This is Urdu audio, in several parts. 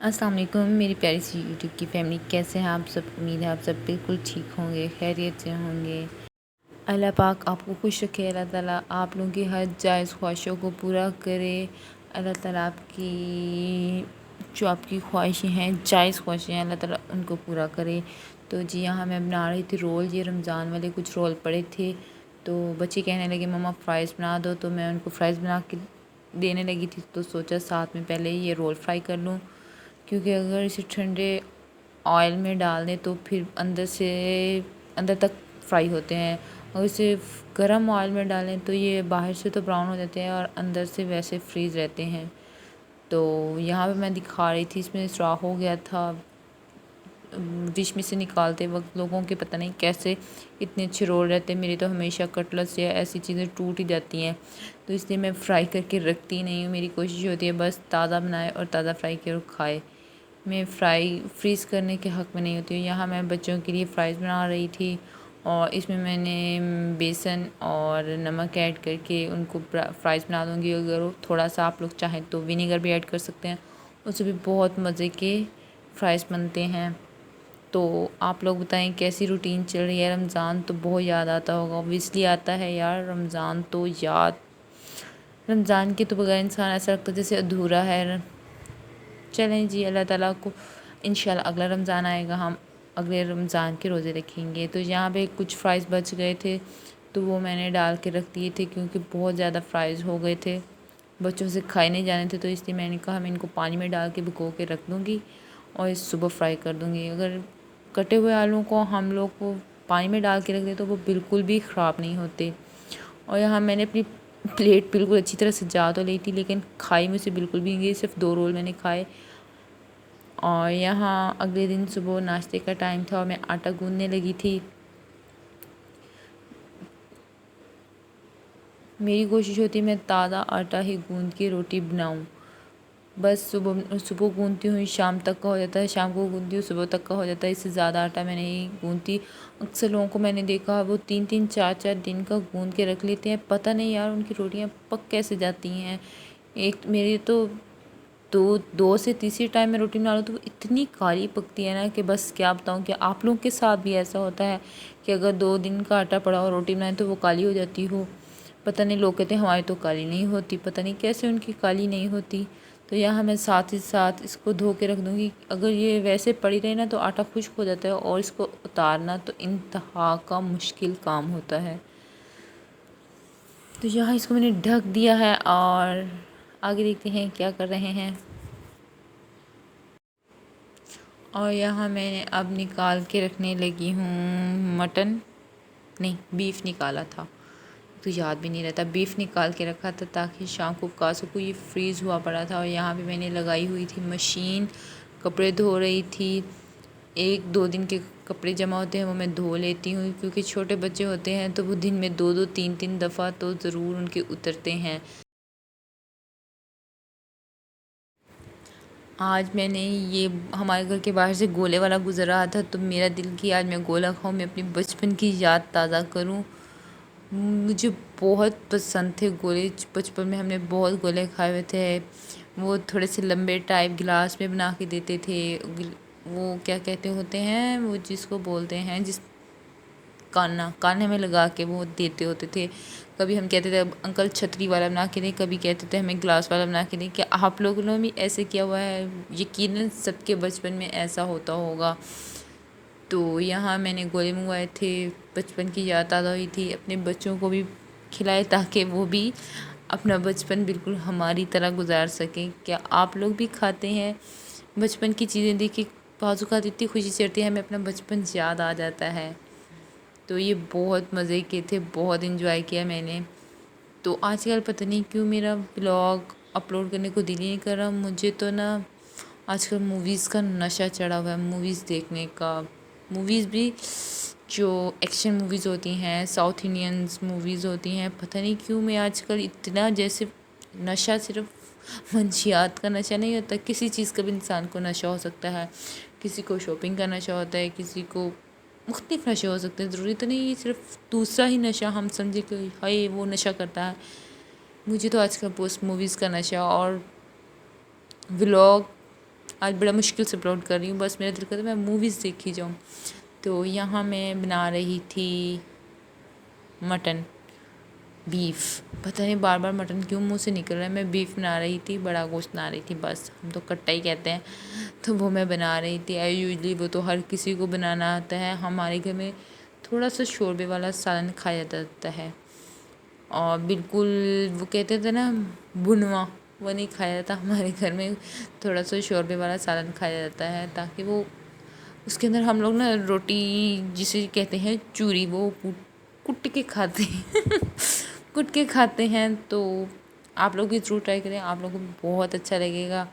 السلام علیکم میری پیاری سی یوٹیوب کی فیملی، کیسے ہیں آپ سب؟ امید ہے آپ سب بالکل ٹھیک ہوں گے، خیریت سے ہوں گے۔ اللہ پاک آپ کو خوش رکھے، اللہ تعالیٰ آپ لوگوں کی ہر جائز خواہشوں کو پورا کرے۔ اللہ تعالیٰ آپ کی جو آپ کی خواہشیں ہیں، جائز خواہشیں ہیں، اللہ تعالیٰ ان کو پورا کرے۔ تو جی یہاں میں بنا رہی تھی رول، یہ رمضان والے کچھ رول پڑے تھے، تو بچے کہنے لگے مما فرائز بنا دو، تو میں ان کو فرائز بنا کے دینے لگی تھی، تو سوچا ساتھ میں پہلے یہ رول فرائی کر لوں، کیونکہ اگر اسے ٹھنڈے آئل میں ڈال دیں تو پھر اندر تک فرائی ہوتے ہیں، اور اسے گرم آئل میں ڈالیں تو یہ باہر سے تو براؤن ہو جاتے ہیں اور اندر سے ویسے فریز رہتے ہیں۔ تو یہاں پہ میں دکھا رہی تھی، اس میں سوراخ ہو گیا تھا ڈش میں سے نکالتے وقت، لوگوں کے پتہ نہیں کیسے اتنے اچھے رول رہتے ہیں، میری تو ہمیشہ کٹلس یا ایسی چیزیں ٹوٹ ہی جاتی ہیں، تو اس لیے میں فرائی کر کے رکھتی نہیں ہوں۔ میری کوشش ہوتی ہے بس تازہ بنائے اور تازہ فرائی کر کھائے، میں فریز کرنے کے حق میں نہیں ہوتی ہوں۔ یہاں میں بچوں کے لیے فرائز بنا رہی تھی، اور اس میں میں نے بیسن اور نمک ایڈ کر کے ان کو فرائز بنا دوں گی۔ اگر تھوڑا سا آپ لوگ چاہیں تو ونیگر بھی ایڈ کر سکتے ہیں، اس سے بھی بہت مزے کے فرائز بنتے ہیں۔ تو آپ لوگ بتائیں کیسی روٹین چل رہی ہے؟ رمضان تو بہت یاد آتا ہوگا، اوبویسلی آتا ہے یار، رمضان تو رمضان کے تو بغیر انسان ایسا لگتا ہے جیسے ادھورا ہے۔ چلیں جی، اللہ تعالیٰ کو انشاءاللہ اگلا رمضان آئے گا، ہم اگلے رمضان کے روزے رکھیں گے۔ تو یہاں پہ کچھ فرائز بچ گئے تھے، تو وہ میں نے ڈال کے رکھ دیے تھے، کیونکہ بہت زیادہ فرائز ہو گئے تھے، بچوں سے کھائے نہیں جانے تھے، تو اس لیے میں نے کہا میں ان کو پانی میں ڈال کے بھگو کے رکھ دوں گی اور اس صبح فرائی کر دوں گی۔ اگر کٹے ہوئے آلوں کو ہم لوگ کو پانی میں ڈال کے رکھ دیں تو وہ بالکل بھی خراب نہیں ہوتے۔ اور یہاں میں نے اپنی پلیٹ بالکل اچھی طرح سجا تو لی تھی، لیکن کھائی مجھ سے بالکل بھی نہیں گئی، صرف 2 رول میں نے کھائے۔ اور یہاں اگلے دن صبح ناشتے کا ٹائم تھا اور میں آٹا گوندنے لگی تھی۔ میری کوشش ہوتی ہے میں تازہ آٹا ہی گوندھ کے روٹی بناؤں، بس صبح گوندتی ہوں شام تک کا ہو جاتا ہے، شام کو گوندتی ہوں صبح تک کا ہو جاتا ہے، اس سے زیادہ آٹا میں نہیں گوندتی۔ اکثر لوگوں کو میں نے دیکھا وہ 3 4 دن کا گوندھ کے رکھ لیتے ہیں، پتہ نہیں یار ان کی روٹیاں پک کیسے جاتی ہیں۔ ایک میری تو دو سے تیسری ٹائم میں روٹی بنا لوں تو وہ اتنی کالی پکتی ہے نا کہ بس کیا بتاؤں۔ کہ آپ لوگوں کے ساتھ بھی ایسا ہوتا ہے کہ اگر 2 دن کا آٹا پڑا ہو روٹی بنائیں تو وہ کالی ہو جاتی ہو؟ پتہ نہیں، لوگ کہتے ہیں ہماری تو کالی نہیں ہوتی، پتہ نہیں کیسے ان کی کالی نہیں ہوتی۔ تو یہاں میں ساتھ ہی ساتھ اس کو دھو کے رکھ دوں گی، اگر یہ ویسے پڑی رہی نا تو آٹا خشک ہو جاتا ہے اور اس کو اتارنا تو انتہا کا مشکل کام ہوتا ہے۔ تو یہاں اس کو میں نے ڈھک دیا ہے اور آگے دیکھتے ہیں کیا کر رہے ہیں۔ اور یہاں میں نے اب نکال کے رکھنے لگی ہوں مٹن، نہیں بیف نکالا تھا، تو یاد بھی نہیں رہتا، بیف نکال کے رکھا تھا تاکہ شام کو پکا سکوں۔ یہ فریز ہوا پڑا تھا، اور یہاں پہ میں نے لگائی ہوئی تھی مشین، کپڑے دھو رہی تھی۔ 1 2 دن کے کپڑے جمع ہوتے ہیں وہ میں دھو لیتی ہوں، کیونکہ چھوٹے بچے ہوتے ہیں تو وہ دن میں 2 3 دفعہ تو ضرور ان کے اترتے ہیں۔ آج میں نے یہ ہمارے گھر کے باہر سے گولے والا گزر رہا تھا، تو میرا دل کیا آج میں گولا کھاؤں، میں اپنی بچپن کی یاد تازہ کروں۔ مجھے بہت پسند تھے گولے، بچپن میں ہم نے بہت گولے کھائے ہوئے تھے۔ وہ تھوڑے سے لمبے ٹائپ گلاس میں بنا کے دیتے تھے، وہ کیا کہتے ہوتے ہیں، وہ جس کو بولتے ہیں کانے میں لگا کے وہ دیتے ہوتے تھے۔ کبھی ہم کہتے تھے انکل چھتری والا بنا کے دیں، کبھی کہتے تھے ہمیں گلاس والا بنا کے دیں۔ کیا آپ لوگوں نے بھی ایسے کیا ہوا ہے؟ یقیناً سب کے بچپن میں ایسا ہوتا ہوگا۔ تو یہاں میں نے گولے منگوائے تھے، بچپن کی یاد تازہ ہوئی تھی، اپنے بچوں کو بھی کھلائے تاکہ وہ بھی اپنا بچپن بالکل ہماری طرح گزار سکیں۔ کیا آپ لوگ بھی کھاتے ہیں؟ بچپن کی چیزیں دیکھ کے بعض اوقات اتنی خوشی چڑھتی ہے، ہمیں اپنا بچپن یاد آ جاتا ہے۔ تو یہ بہت مزے کے تھے، بہت انجوائے کیا میں نے۔ تو آج کل پتہ نہیں کیوں میرا بلاگ اپلوڈ کرنے کو دل ہی نہیں کر رہا، مجھے تو نا آج کل موویز کا نشہ چڑھا ہوا ہے، موویز دیکھنے کا۔ موویز بھی جو ایکشن موویز ہوتی ہیں، ساؤتھ انڈینز موویز ہوتی ہیں، پتہ نہیں کیوں میں آج کل اتنا جیسے نشہ صرف منشیات کا نشہ نہیں ہوتا، کسی چیز کا بھی انسان کو نشہ ہو سکتا ہے۔ کسی کو شاپنگ کا نشہ ہوتا ہے، کسی کو مختلف نشے ہو سکتے ہیں، ضروری تو نہیں یہ صرف دوسرا ہی نشہ ہم سمجھے کہ ہائے وہ نشہ کرتا ہے۔ مجھے تو آج کل پوسٹ موویز کا نشہ اور ولاگ آج بڑا مشکل سے اپلوڈ کر رہی ہوں، بس میرا دل کرتا ہے میں موویز دیکھی جاؤں۔ تو یہاں میں بنا رہی تھی مٹن، بیف، پتہ نہیں بار بار مٹن کیوں منہ سے نکل رہا ہے، میں بیف بنا رہی تھی، بڑا گوشت بنا رہی تھی، بس ہم تو کٹا ہی کہتے ہیں، تو وہ میں بنا رہی تھی۔ یوزلی وہ تو ہر کسی کو بنانا آتا ہے، ہمارے گھر میں تھوڑا سا شوربے والا سالن کھایا جاتا ہے، اور بالکل وہ کہتے تھے نا بھنوا، وہ نہیں کھایا جاتا ہمارے گھر میں، تھوڑا سا شوربے والا سالن کھایا جاتا ہے، تاکہ وہ اس کے اندر ہم لوگ نا روٹی جسے کہتے ہیں چوری، وہ کٹ کے کھاتے ہیں کٹ کے کھاتے ہیں، تو آپ لوگ بھی ضرور ٹرائی کریں، آپ لوگوں کو بہت اچھا لگے گا۔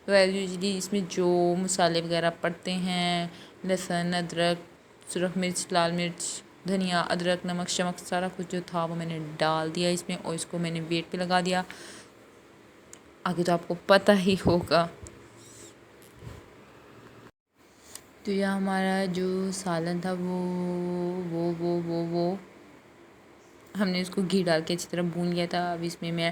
یوزلی اس میں جو مسالے وغیرہ پڑتے ہیں، لہسن، ادرک، سرخ مرچ، لال مرچ، دھنیا، ادرک، نمک شمک، سارا کچھ جو تھا وہ میں نے ڈال دیا اس میں، اور اس کو میں نے ویٹ پہ لگا دیا۔ آگے تو آپ کو پتہ ہی ہوگا۔ تو یہ ہمارا جو سالن تھا وہ ہم نے اس کو گھی ڈال کے اچھی طرح بھون لیا تھا۔ اب اس میں میں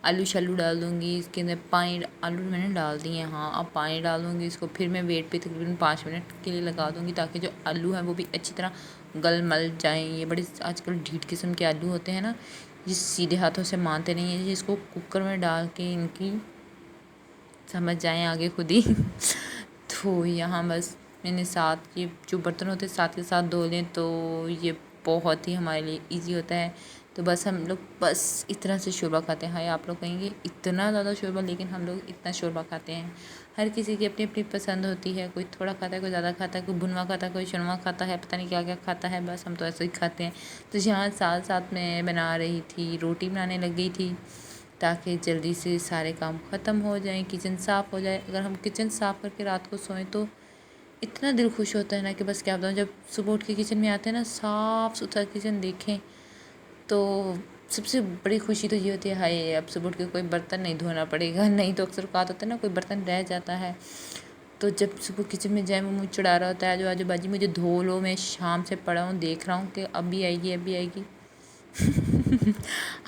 آلو شالو ڈال دوں گی، اس کے اندر پانی، آلو میں نے ڈال دیے ہیں، ہاں اب پانی ڈال دوں گی اس کو، پھر میں ویٹ پہ تقریباً 5 منٹ کے لیے لگا دوں گی، تاکہ جو آلو ہیں وہ بھی اچھی طرح گل مل جائیں۔ یہ بڑے آج کل ڈھیٹ قسم کے آلو ہوتے ہیں نا، جس سیدھے ہاتھوں سے مانتے نہیں ہیں، جس کو کوکر میں ڈال کے ان کی سمجھ جائیں آگے خود ہی تو یہاں بس میں نے ساتھ یہ جو برتن ہوتے ہیں ساتھ کے ساتھ دھو لیں، تو یہ بہت ہی ہمارے لیے ایزی ہوتا ہے۔ تو بس ہم لوگ بس اتنا سے شوربہ کھاتے ہیں۔ ہاں آپ لوگ کہیں گے اتنا زیادہ شوربہ، لیکن ہم لوگ اتنا شوربہ کھاتے ہیں۔ ہر کسی کی اپنی اپنی پسند ہوتی ہے، کوئی تھوڑا کھاتا ہے، کوئی زیادہ کھاتا ہے، کوئی بھنوا کھاتا ہے، کوئی شنوا کھاتا ہے، پتہ نہیں کیا کیا کھاتا ہے، بس ہم تو ایسے ہی کھاتے ہیں۔ تو یہاں ساتھ ساتھ میں بنا رہی تھی، روٹی بنانے لگ گئی تھی، تاکہ جلدی سے سارے کام ختم ہو جائیں، کچن صاف ہو جائے۔ اگر ہم کچن صاف کر کے رات کو سوئیں تو اتنا دل خوش ہوتا ہے نا کہ بس کیا بتاؤں۔ جب صبح اٹھ کے کچن میں آتے ہیں نا، صاف ستھرا کچن دیکھیں تو سب سے بڑی خوشی تو یہ ہوتی ہے، ہائے اب صبح اٹھ کے کوئی برتن نہیں دھونا پڑے گا، نہیں تو اکثر اوقات ہوتا ہے نا کوئی برتن رہ جاتا ہے، تو جب صبح کچن میں جائیں وہ مجھ چڑھا رہا ہوتا ہے آجو باجی مجھے دھو لو، میں شام سے پڑا ہوں دیکھ رہا ہوں کہ اب بھی آئے گی اب بھی آئے گی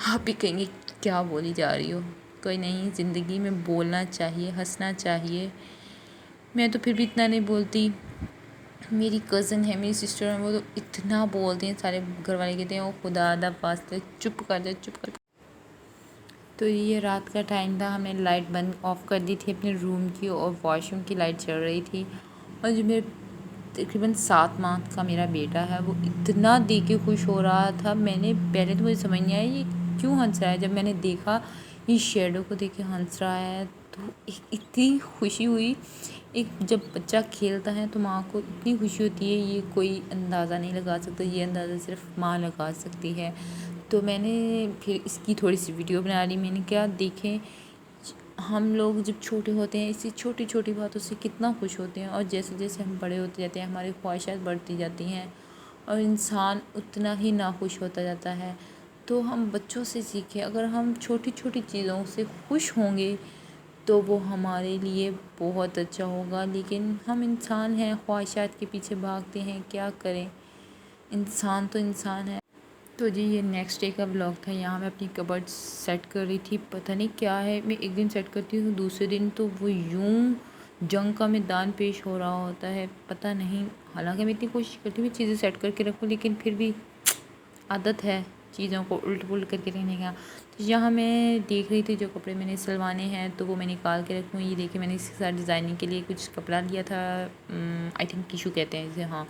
آپ بھی کہیں گے کیا بولی جا رہی ہو؟ کوئی نہیں، زندگی میں بولنا چاہیے، ہنسنا چاہیے۔ میں تو پھر بھی اتنا نہیں بولتی، میری کزن ہے، میری سسٹر ہے، وہ تو اتنا بولتے ہیں، سارے گھر والے کہتے ہیں وہ خدا دا واسطے چپ کر جائے چپ کر۔ تو یہ رات کا ٹائم تھا، ہم نے لائٹ بند آف کر دی تھی اپنے روم کی، اور واش روم کی لائٹ چل رہی تھی، اور جو میرے تقریباً 7 ماہ کا میرا بیٹا ہے وہ اتنا دیکھ کے خوش ہو رہا تھا، میں نے پہلے تو مجھے سمجھ نہیں آیا یہ کیوں ہنس رہا ہے، جب میں نے دیکھا یہ شیڈو کو دیکھ کے ہنس رہا ہے تو اتنی خوشی ہوئی۔ ایک جب بچہ کھیلتا ہے تو ماں کو اتنی خوشی ہوتی ہے، یہ کوئی اندازہ نہیں لگا سکتا، یہ اندازہ صرف ماں لگا سکتی ہے۔ تو میں نے پھر اس کی تھوڑی سی ویڈیو بنا لی، میں نے کیا دیکھیں ہم لوگ جب چھوٹے ہوتے ہیں اسی چھوٹی چھوٹی باتوں سے کتنا خوش ہوتے ہیں، اور جیسے جیسے ہم بڑے ہوتے جاتے ہیں ہماری خواہشات بڑھتی جاتی ہیں، اور انسان اتنا ہی ناخوش ہوتا جاتا ہے۔ تو ہم بچوں سے سیکھیں، اگر ہم چھوٹی چھوٹی چیزوں سے خوش ہوں گے تو وہ ہمارے لیے بہت اچھا ہوگا، لیکن ہم انسان ہیں، خواہشات کے پیچھے بھاگتے ہیں، کیا کریں، انسان تو انسان ہے۔ تو جی یہ نیکسٹ ڈے کا ولاگ تھا، یہاں میں اپنی کبرڈ سیٹ کر رہی تھی، پتہ نہیں کیا ہے، میں ایک دن سیٹ کرتی ہوں دوسرے دن تو وہ یوں جنگ کا میدان پیش ہو رہا ہوتا ہے، پتہ نہیں، حالانکہ میں اتنی کوشش کرتی ہوں میں چیزیں سیٹ کر کے رکھوں، لیکن پھر بھی عادت ہے چیزوں کو الٹ پلٹ کر کے رہنے کا۔ تو یہاں میں دیکھ رہی تھی جو کپڑے میں نے سلوانے ہیں تو وہ میں نکال کے رکھوں، یہ دیکھیں میں نے اس کے ساتھ ڈیزائننگ کے لیے کچھ کپڑا لیا تھا، آئی تھنک ٹیشو کہتے ہیں اسے، ہاں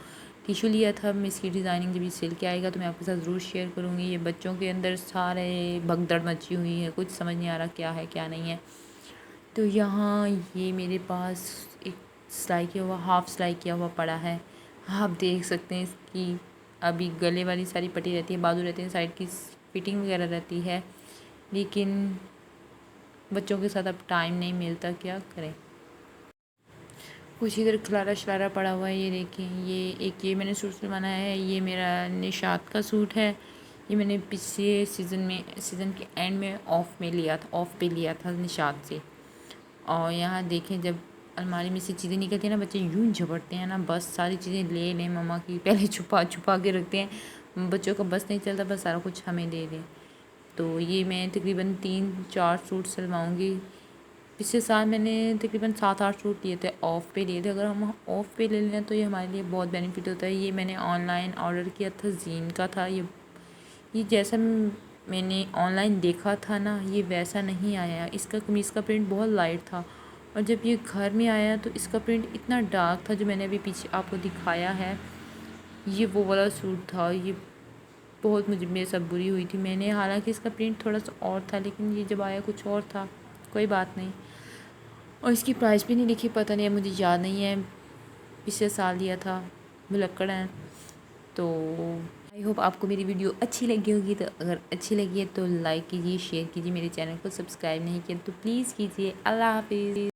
ٹیشو لیا تھا، میں اس کی ڈیزائننگ جب یہ سل کے آئے گا تو میں آپ کے ساتھ ضرور شیئر کروں گی۔ یہ بچوں کے اندر سارے بھگدڑ مچی ہوئی ہے، کچھ سمجھ نہیں آ رہا کیا ہے کیا نہیں ہے۔ تو یہاں یہ میرے پاس ایک سلائی کیا ہوا، ہاف سلائی کیا ہوا پڑا ہے، آپ دیکھ سکتے ہیں اس کی ابھی گلے والی ساری پٹی رہتی ہے، بازو رہتے ہیں، سائڈ کی فٹنگ وغیرہ رہتی ہے، لیکن بچوں کے ساتھ اب ٹائم نہیں ملتا، کیا کریں۔ کچھ ادھر کھلارا شلارا پڑا ہوا ہے، یہ دیکھیں یہ ایک یہ میں نے سوٹ سلوانا ہے، یہ میرا نشاط کا سوٹ ہے، یہ میں نے پچھلے سیزن کے اینڈ میں آف پہ لیا تھا نشاط سے۔ اور یہاں دیکھیں جب الماری میں سے چیزیں نکلتی ہیں نا، بچے یوں جھپٹتے ہیں نا، بس ساری چیزیں لے لیں مما کی، پہلے چھپا کے رکھتے ہیں، بچوں کا بس نہیں چلتا بس سارا کچھ ہمیں دے دیں۔ تو یہ میں تقریباً 3-4 سوٹ سلواؤں گی، پچھلے سال میں نے تقریباً 7-8 سوٹ لیے تھے، آف پہ لیے تھے۔ اگر ہم آف پہ لے لیں تو یہ ہمارے لیے بہت بینیفٹ ہوتا ہے۔ یہ میں نے آن لائن آرڈر کیا تھا، زین کا تھا یہ جیسا میں نے آن لائن دیکھا تھا نا، یہ ویسا نہیں آیا۔ اس کا قمیص کا پرنٹ بہت لائٹ تھا، اور جب یہ گھر میں آیا تو اس کا پرنٹ اتنا ڈارک تھا جو میں نے ابھی پیچھے آپ کو دکھایا ہے۔ یہ وہ والا سوٹ تھا، یہ بہت مجھے میرے ساتھ بری ہوئی تھی۔ میں نے حالانکہ اس کا پرنٹ تھوڑا سا اور تھا، لیکن یہ جب آیا کچھ اور تھا۔ کوئی بات نہیں، اور اس کی پرائس بھی نہیں لکھی، پتہ نہیں ہے، مجھے یاد نہیں ہے، پچھلے سال لیا تھا۔ بلکڑ ہیں تو آئی ہوپ آپ کو میری ویڈیو اچھی لگی ہوگی۔ تو اگر اچھی لگی ہے تو لائک کیجیے، شیئر کیجیے، میرے چینل کو سبسکرائب نہیں کیا تو پلیز کیجیے۔ اللہ حافظ۔